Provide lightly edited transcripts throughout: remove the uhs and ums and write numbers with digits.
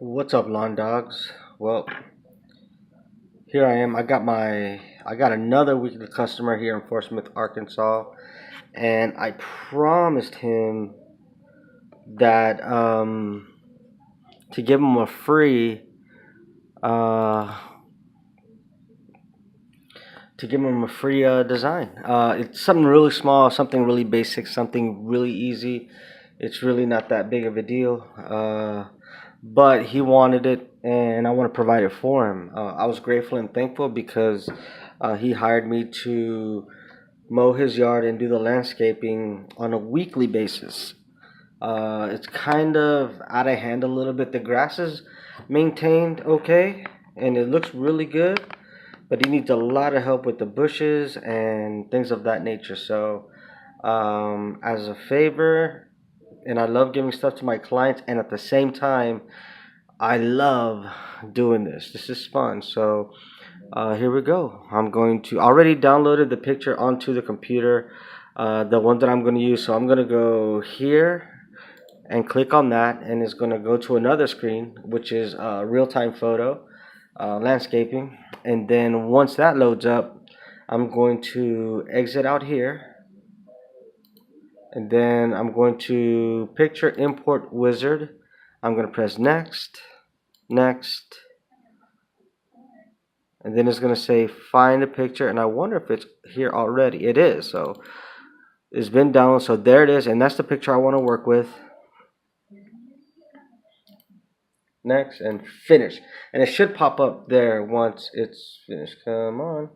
What's up, lawn dogs? Well, here I am. I got another weekly customer here in Fort Smith, Arkansas, and I promised him that to give him a free uh design. It's something really small, something really basic, something really easy. It's really not that big of a deal. But he wanted it, and I want to provide it for him. I was grateful and thankful because he hired me to mow his yard and do the landscaping on a weekly basis. It's kind of out of hand a little bit. The grass is maintained okay, and it looks really good, but he needs a lot of help with the bushes and things of that nature. So, as a favor, and I love giving stuff to my clients, and at the same time, I love doing this. This is fun. So, here we go. I'm going to already downloaded the picture onto the computer, the one that I'm going to use. So I'm going to go here and click on that, and it's going to go to another screen, which is real-time photo, landscaping. And then once that loads up, I'm going to exit out here, and then I'm going to picture import wizard. I'm going to press next, next, and then it's going to say find a picture, and I wonder if it's here already. It is. So it's been downloaded, so there it is, and that's the picture I want to work with. Next, and finish, and it should pop up there once it's finished. Come on,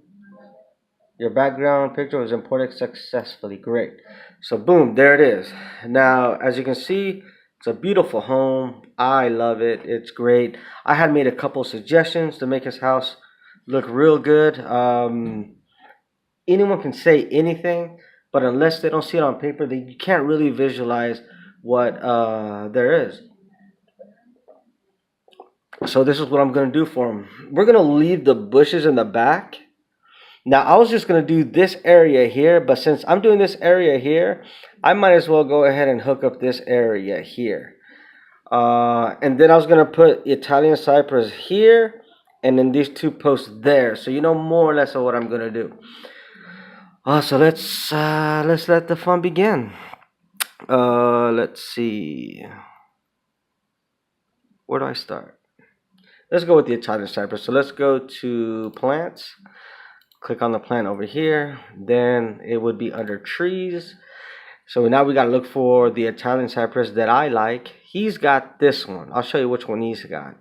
your background picture was imported successfully. Great. So boom, there it is. Now as you can see, it's a beautiful home. I love it. It's great. I had made a couple suggestions to make his house look real good. Anyone can say anything, but unless they don't see it on paper, you can't really visualize what there is. So this is what I'm going to do for him. We're going to leave the bushes in the back. Now, I was just going to do this area here, but since I'm doing this area here, I might as well go ahead and hook up this area here. And then I was going to put Italian cypress here, and then these two posts there. So you know more or less of what I'm going to do. So let's let the fun begin. Let's see. Where do I start? Let's go with the Italian cypress. So let's go to plants. Click on the plant over here. Then it would be under trees. So now we got to look for the Italian cypress that I like. He's got this one. I'll show you which one he's got.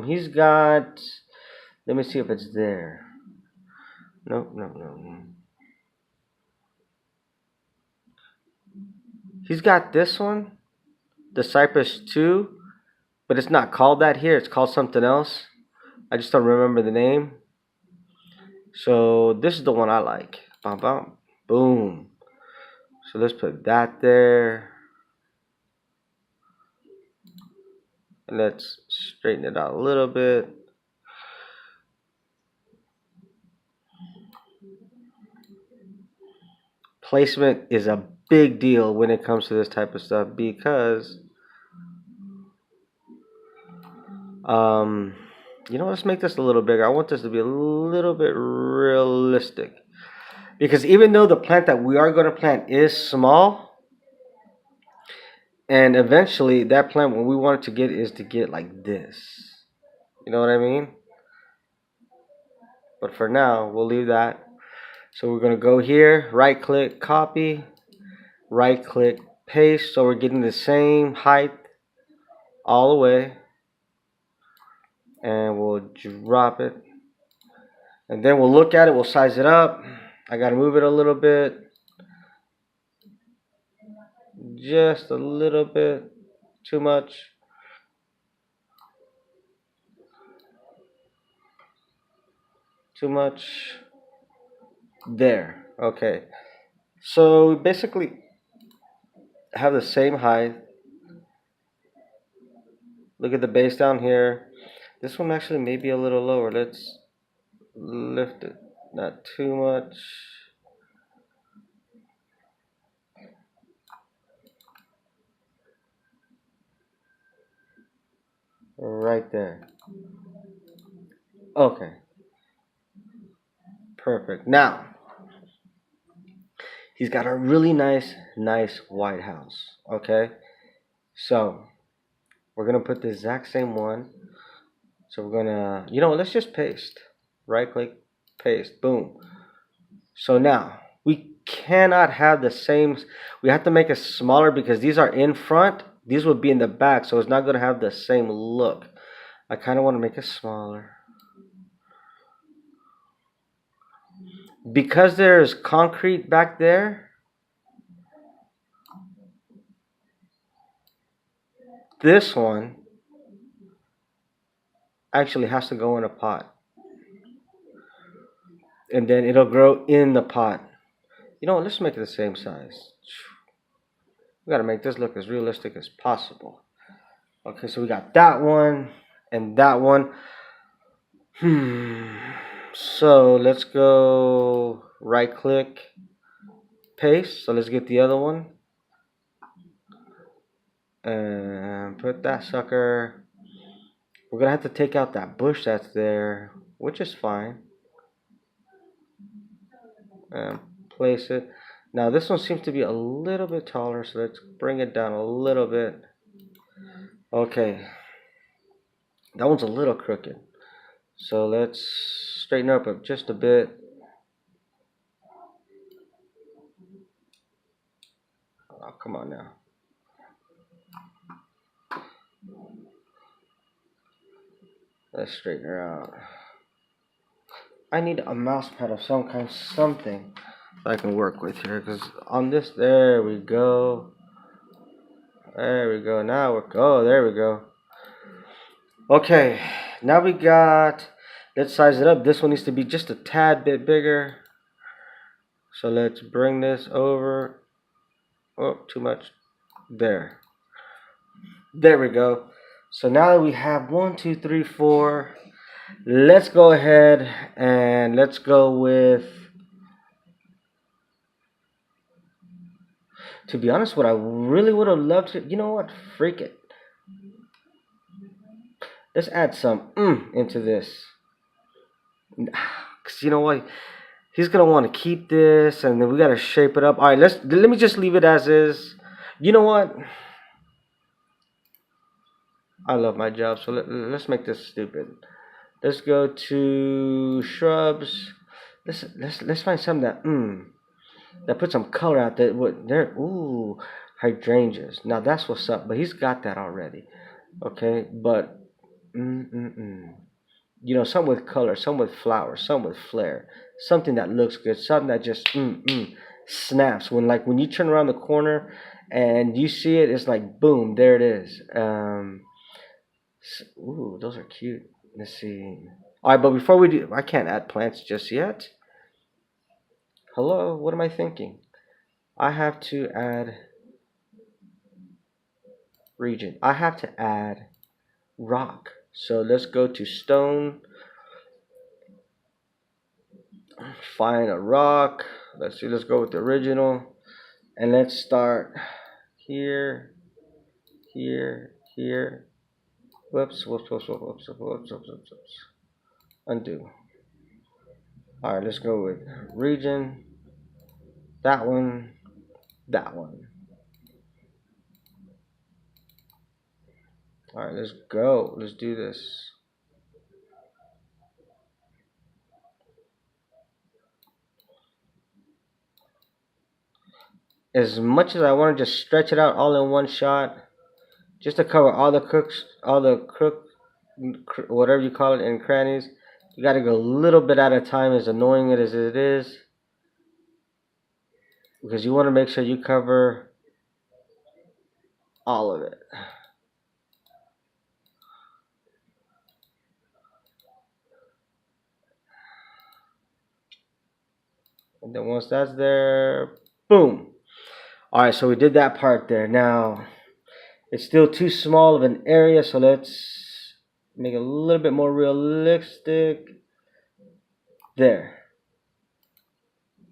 He's got. Let me see if it's there. Nope, nope, nope. He's got this one, the Cypress 2, but it's not called that here. It's called something else. I just don't remember the name. So this is the one I like. Bum, bum, boom. So let's put that there. And let's straighten it out a little bit. Placement is a big deal when it comes to this type of stuff because you know, let's make this a little bigger. I want this to be a little bit realistic. Because even though the plant that we are going to plant is small, and eventually that plant, what we want it to get is to get like this. You know what I mean? But for now, we'll leave that. So we're going to go here, right click, copy, right click, paste. So we're getting the same height all the way. And we'll drop it. And then we'll look at it, we'll size it up. I got to move it a little bit. Just a little bit. Too much. Too much. There. Okay. So basically have the same height. Look at the base down here. This one actually may be a little lower. Let's lift it. Not too much. right there. Okay, perfect. Now, he's got a really nice White House. Okay, so we're gonna put the exact same one. So we're gonna, let's just paste. Right click, paste, boom. So now we cannot have the same. We have to make it smaller because these are in front. These would be in the back, so it's not gonna have the same look. I kind of want to make it smaller because there's concrete back there. This one actually has to go in a pot, and then it'll grow in the pot. You know what? Let's make it the same size. We gotta make this look as realistic as possible. Okay, so we got that one and that one. So let's go right click, paste. So let's get the other one and put that sucker. We're gonna have to take out that bush that's there, which is fine. And place it. Now this one seems to be a little bit taller, so let's bring it down a little bit. Okay, that one's a little crooked, so let's straighten her up just a bit. Oh, come on now. Let's straighten her out. I need a mouse pad of some kind, something I can work with here, because on this, there we go. There we go. Now we're, oh, there we go. Okay, now we got, let's size it up. This one needs to be just a tad bit bigger. So let's bring this over. Oh, too much. There. There we go. So now that we have 1, 2, 3, 4, let's go ahead and let's go with, to be honest, what I really would have loved to, you know what? Freak it. Let's add some into this. Cause you know what? He's gonna want to keep this, and then we gotta shape it up. All right, let me just leave it as is. You know what? I love my job, so let's make this stupid. Let's go to shrubs. Let's find some that put some color out there. What there? Ooh, hydrangeas. Now that's what's up. But he's got that already. Okay, but some with color, some with flowers, some with flair, something that looks good, something that just snaps when you turn around the corner and you see it, it's like boom, there it is. Ooh, those are cute. Let's see. All right, but before we do, I can't add plants just yet. Hello, what am I thinking? I have to add region. I have to add rock. So let's go to stone. Find a rock. Let's see. Let's go with the original, and let's start here, here, here. Whoops, whoops, whoops, whoops, whoops, whoops, whoops, whoops, whoops. Undo. All right, let's go with region. That one. That one. All right, let's go. Let's do this. As much as I want to just stretch it out all in one shot, just to cover all the whatever you call it, in crannies, you got to go a little bit at a time, as annoying as it is, because you want to make sure you cover all of it. And then once that's there, boom. All right, so we did that part there. Now, it's still too small of an area, so let's make it a little bit more realistic. There.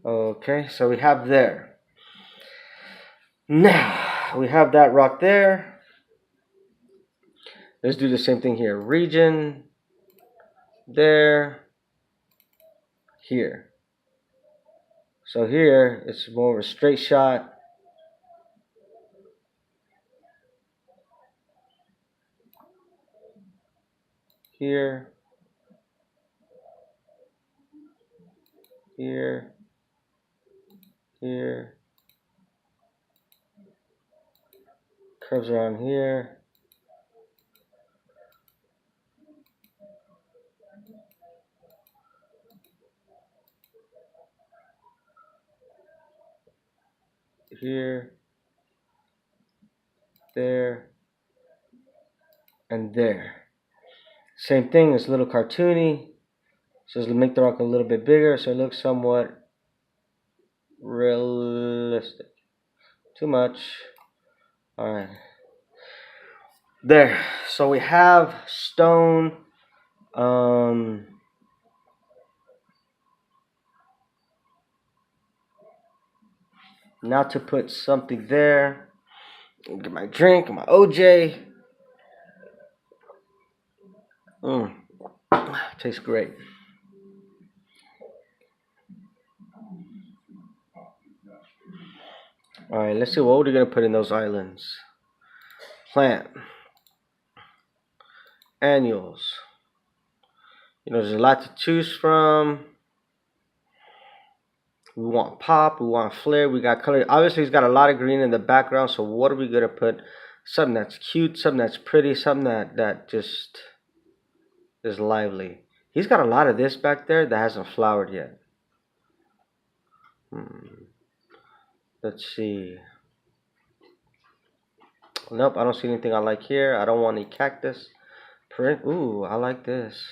Okay, so we have there. Now, we have that rock there. Let's do the same thing here. Region, there, here. So here, it's more of a straight shot. Here, here, here. Curves around here. Here, there, and there. Same thing, it's a little cartoony. So let's make the rock a little bit bigger so it looks somewhat realistic. Too much. Alright. There. So we have stone. Now to put something there. Get my drink, my OJ. Tastes great. Alright, let's see what we're gonna put in those islands. Plant. Annuals. You know, there's a lot to choose from. We want pop, we want flare, we got color. Obviously, he's got a lot of green in the background, so what are we gonna put? Something that's cute, something that's pretty, something that just is lively. He's got a lot of this back there that hasn't flowered yet. Let's see. Nope, I don't see anything I like here. I don't want any cactus. Ooh, I like this.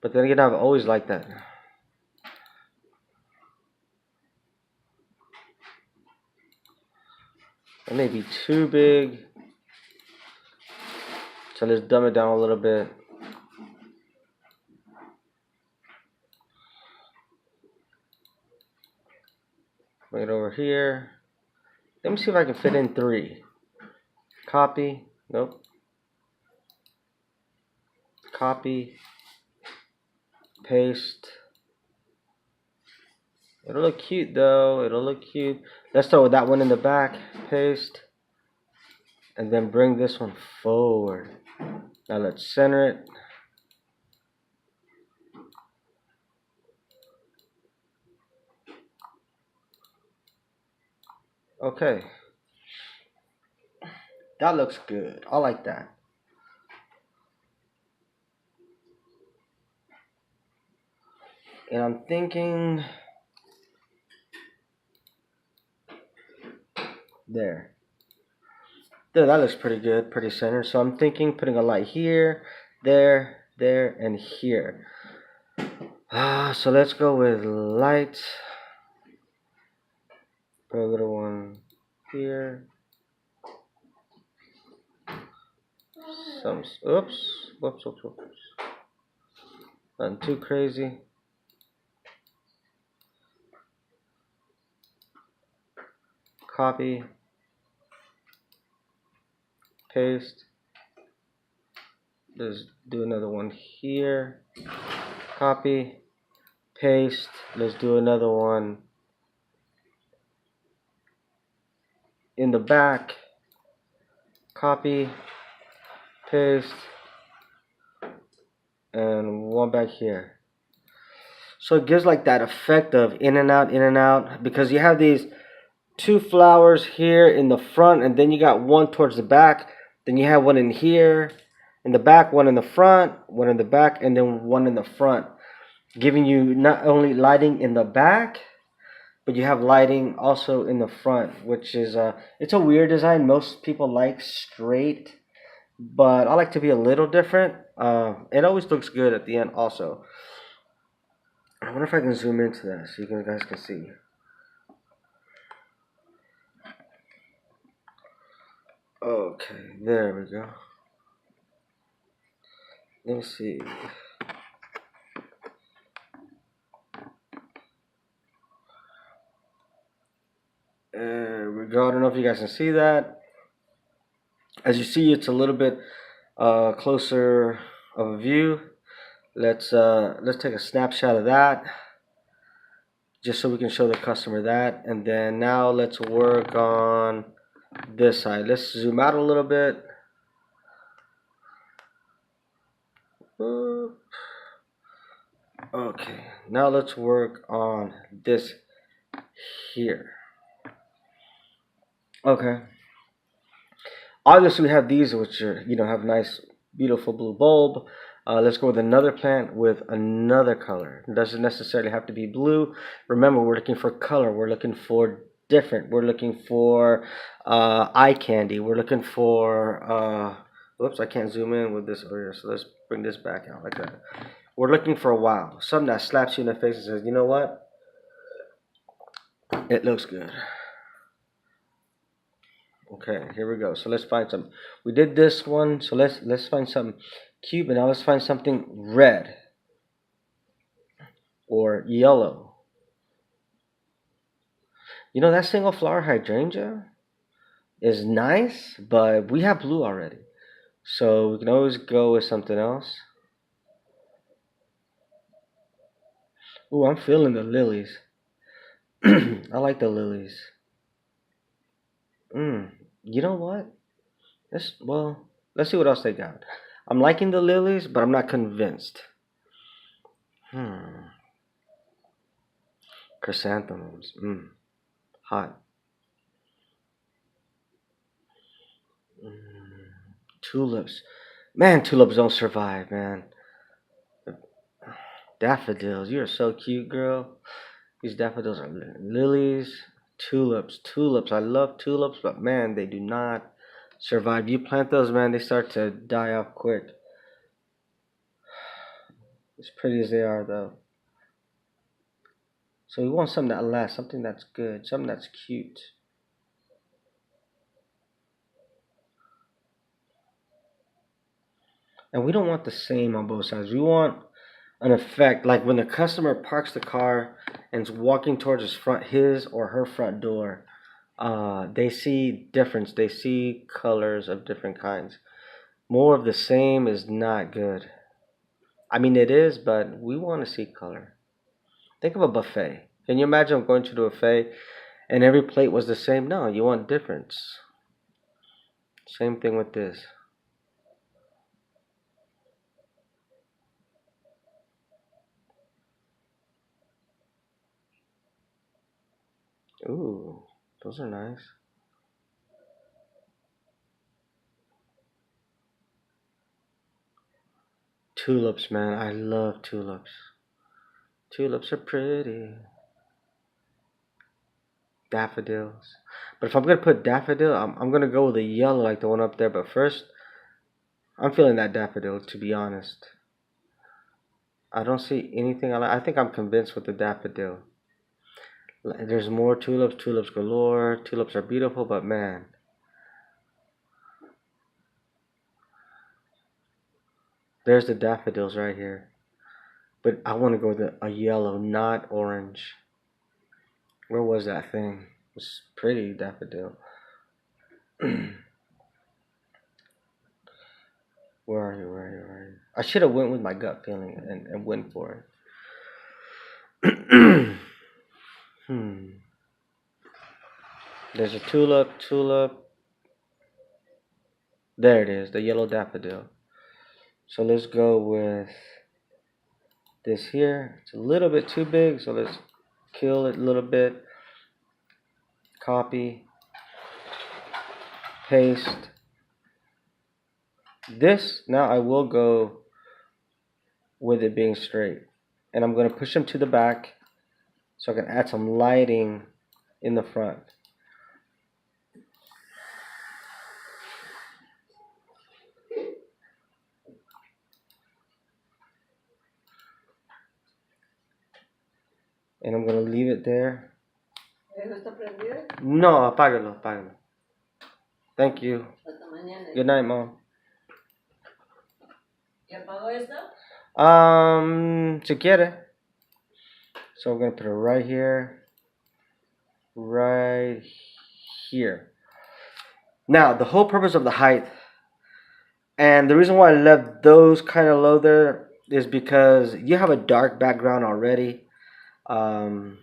But then again, I've always liked that. It may be too big. So let's dumb it down a little bit. Bring it over here. Let me see if I can fit in 3. Copy. Nope. Copy. Paste. It'll look cute though. It'll look cute. Let's start with that one in the back. Paste. And then bring this one forward. Now let's center it. Okay. That looks good. I like that. And I'm thinking there. There, that looks pretty good, pretty centered. So I'm thinking putting a light here, there, and here. So let's go with light. Put a little one here. Whoops. Nothing too crazy. Copy. Paste. Let's do another one here. Copy. Paste. Let's do another one in the back. Copy. Paste. And one back here. So it gives like that effect of in and out, because you have these 2 flowers here in the front, and then you got one towards the back. Then you have one in here in the back, one in the front, one in the back, and then one in the front, giving you not only lighting in the back, but you have lighting also in the front, which is it's a weird design. Most people like straight, but I like to be a little different. It always looks good at the end also. I wonder if I can zoom into that so you guys can see. Okay, there we go. Let me see. There we go. I don't know if you guys can see that. As you see, it's a little bit closer of a view. Let's take a snapshot of that, just so we can show the customer that. And then now let's work on this side. Let's zoom out a little bit. Okay, now let's work on this here. Okay, obviously we have these, which are, have nice beautiful blue bulb. Let's go with another plant with another color. It doesn't necessarily have to be blue. Remember, we're looking for color. We're looking for different. We're looking for eye candy. We're looking for whoops, I can't zoom in with this over here, so let's bring this back out like that. We're looking for a wow, something that slaps you in the face and says, you know what, it looks good. Okay, here we go. So let's find some. We did this one, so let's find some cute, but now let's find something red or yellow. That single flower hydrangea is nice, but we have blue already, so we can always go with something else. Ooh, I'm feeling the lilies. I like the lilies. You know what? Let's see what else they got. I'm liking the lilies, but I'm not convinced. Chrysanthemums. Hot. Tulips. Man, tulips don't survive, man. Daffodils. You're so cute, girl. These daffodils are lilies. Tulips. I love tulips, but man, they do not survive. You plant those, man, they start to die off quick. As pretty as they are, though. So we want something that lasts, something that's good, something that's cute. And we don't want the same on both sides. We want an effect like when the customer parks the car and is walking towards his or her front door. They see difference. They see colors of different kinds. More of the same is not good. I mean, it is, but we want to see color. Think of a buffet. Can you imagine going to the buffet and every plate was the same? No, you want difference. Same thing with this. Ooh, those are nice. Tulips, man. I love tulips. Tulips are pretty. Daffodils. But if I'm going to put daffodil, I'm going to go with a yellow like the one up there. But first, I'm feeling that daffodil, to be honest. I don't see anything. I think I'm convinced with the daffodil. There's more tulips. Tulips galore. Tulips are beautiful, but man. There's the daffodils right here. But I want to go with a yellow, not orange. Where was that thing? It was pretty daffodil. Where are you? Where are you? Where are you? I should have went with my gut feeling and went for it. There's a tulip. There it is, the yellow daffodil. So let's go with this here. It's a little bit too big, so let's kill it a little bit. Copy. Paste. This, now I will go with it being straight. And I'm going to push them to the back so I can add some lighting in the front. And I'm going to leave it there. No, apágalo. Thank you. Good night, Mom. Si quiere. So we're going to put it right here. Right here. Now, the whole purpose of the height And the reason why I left those kind of low there is because you have a dark background already. Um,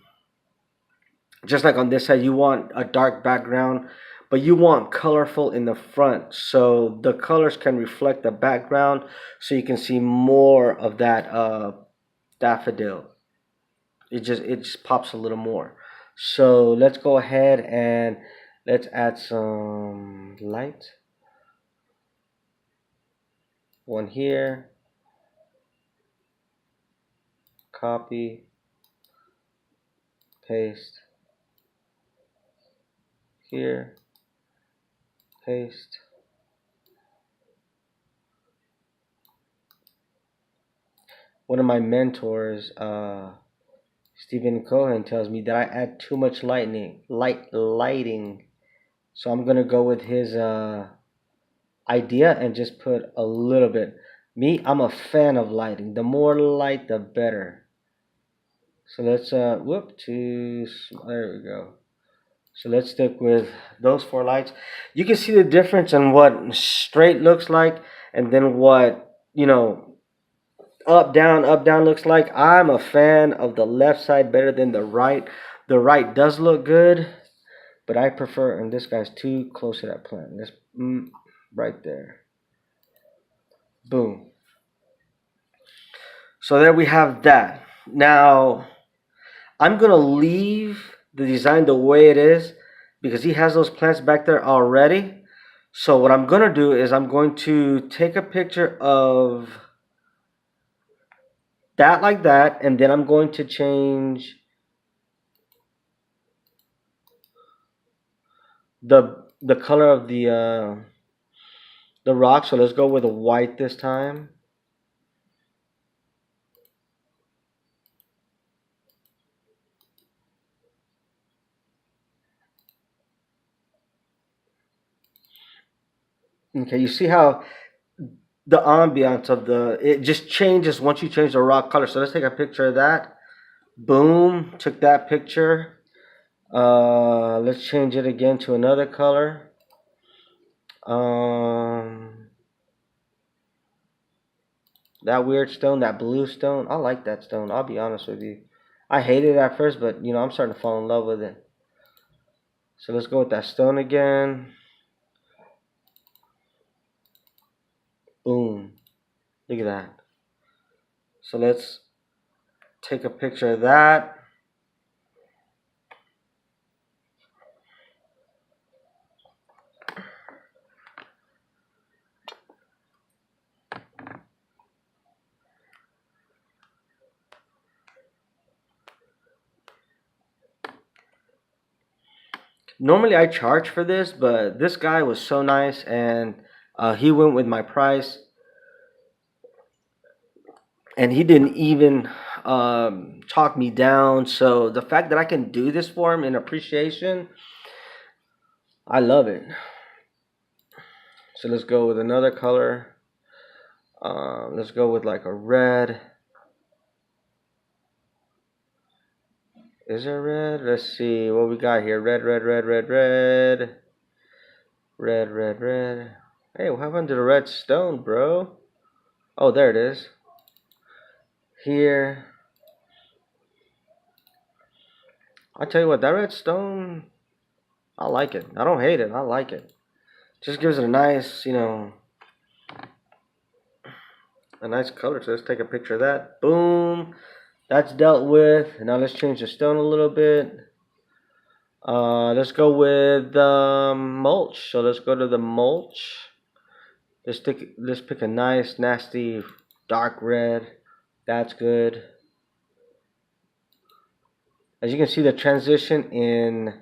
just like on this side, you want a dark background, but you want colorful in the front. So the colors can reflect the background so you can see more of that daffodil. It just pops a little more. So let's go ahead and let's add some light. One here, copy, paste, here, paste. One of my mentors, Stephen Cohen, tells me that I add too much lighting. So I'm gonna go with his idea and just put a little bit. Me, I'm a fan of lighting. The more light, the better. So let's there we go. So let's stick with those four lights. You can see the difference in what straight looks like and then what, up down looks like. I'm a fan of the left side better than the right. The right does look good, but I prefer, and this guy's too close to that plant. This right there. Boom. So there we have that. Now, I'm going to leave the design the way it is because he has those plants back there already. So what I'm going to do is I'm going to take a picture of that like that, and then I'm going to change the color of the rock. So let's go with a white this time. Okay, you see how the ambiance of it just changes once you change the rock color. So let's take a picture of that. Boom, took that picture. Let's change it again to another color. That weird stone, that blue stone, I like that stone. I'll be honest with you. I hated it at first, but I'm starting to fall in love with it. So let's go with that stone again. Boom. Look at that. So let's take a picture of that. Normally I charge for this, but this guy was so nice and he went with my price. And he didn't even talk me down. So the fact that I can do this for him in appreciation, I love it. So let's go with another color. Let's go with like a red. Is there red? Let's see what we got here. Red, red, red, red, red. Red, red, red. Hey, what happened to the red stone, bro? Oh, there it is. Here. I tell you what, that red stone, I like it. I don't hate it. I like it. Just gives it a nice, a nice color. So let's take a picture of that. Boom. That's dealt with. Now let's change the stone a little bit. Let's go with mulch. So let's go to the mulch. Let's pick a nice, nasty, dark red. That's good. As you can see, the transition in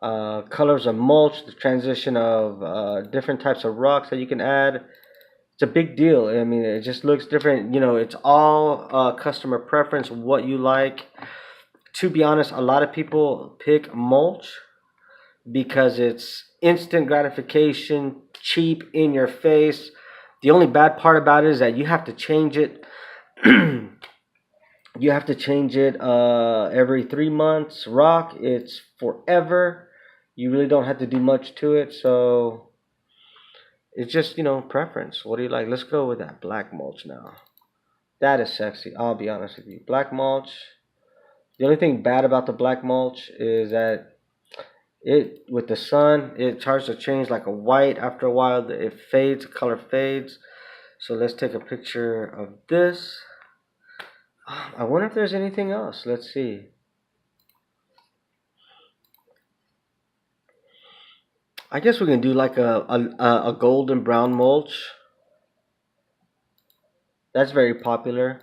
colors of mulch, the transition of different types of rocks that you can add. It's a big deal. I mean, it just looks different. It's all customer preference, what you like. To be honest, a lot of people pick mulch because it's instant gratification, cheap, in your face. The only bad part about it is that you have to change it. You have to change it every 3 months. Rock, it's forever. You really don't have to do much to it, so It's just, you know, preference. What do you like? Let's go with that black mulch now. That is sexy. I'll be honest with you. Black mulch. The only thing bad about the black mulch is that it, with the sun, it starts to change like a white. After a while, it fades, color fades. So let's take a picture of this. I wonder if there's anything else. Let's see. I guess we can do like a golden brown mulch. That's very popular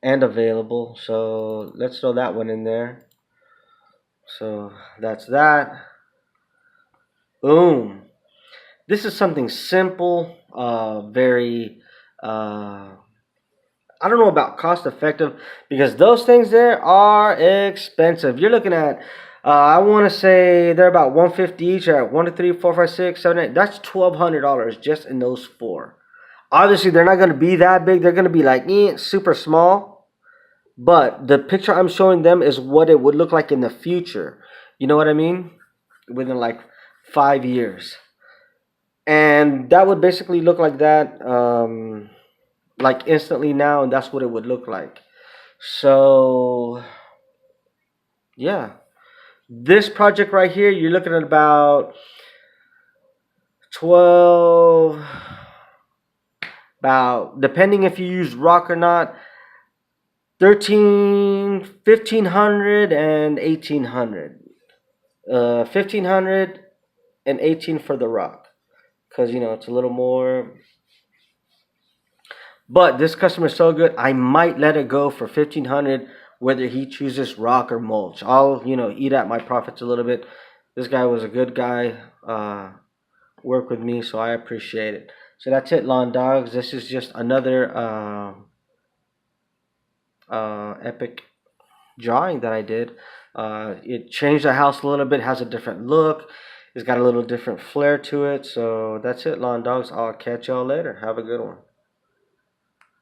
and available. So let's throw that one in there. So that's that. Boom. This is something simple, very, I don't know about cost effective, because those things there are expensive. You're looking at, I want to say they're about 150 each at 1, 2, 3, 4, 5, 6, 7, 8. That's $1,200 just in those four. Obviously, they're not going to be that big. They're going to be like super small. But the picture I'm showing them is what it would look like in the future. You know what I mean? Within like 5 years. And that would basically look like that, like instantly now, and that's what it would look like. So, yeah. This project right here, you're looking at about 12, about, depending if you use rock or not, 1,500 and 1,800. 1,500 and 18 for the rock, because you know it's a little more. But this customer is so good, I might let it go for 1,500, whether he chooses rock or mulch. I'll, you know, eat at my profits a little bit. This guy was a good guy, work with me, so I appreciate it. So that's it, lawn dogs. This is just another epic drawing that I did. It changed the house a little bit, has a different look. It's got a little different flair to it. So that's it, lawn dogs. I'll catch y'all later. Have a good one.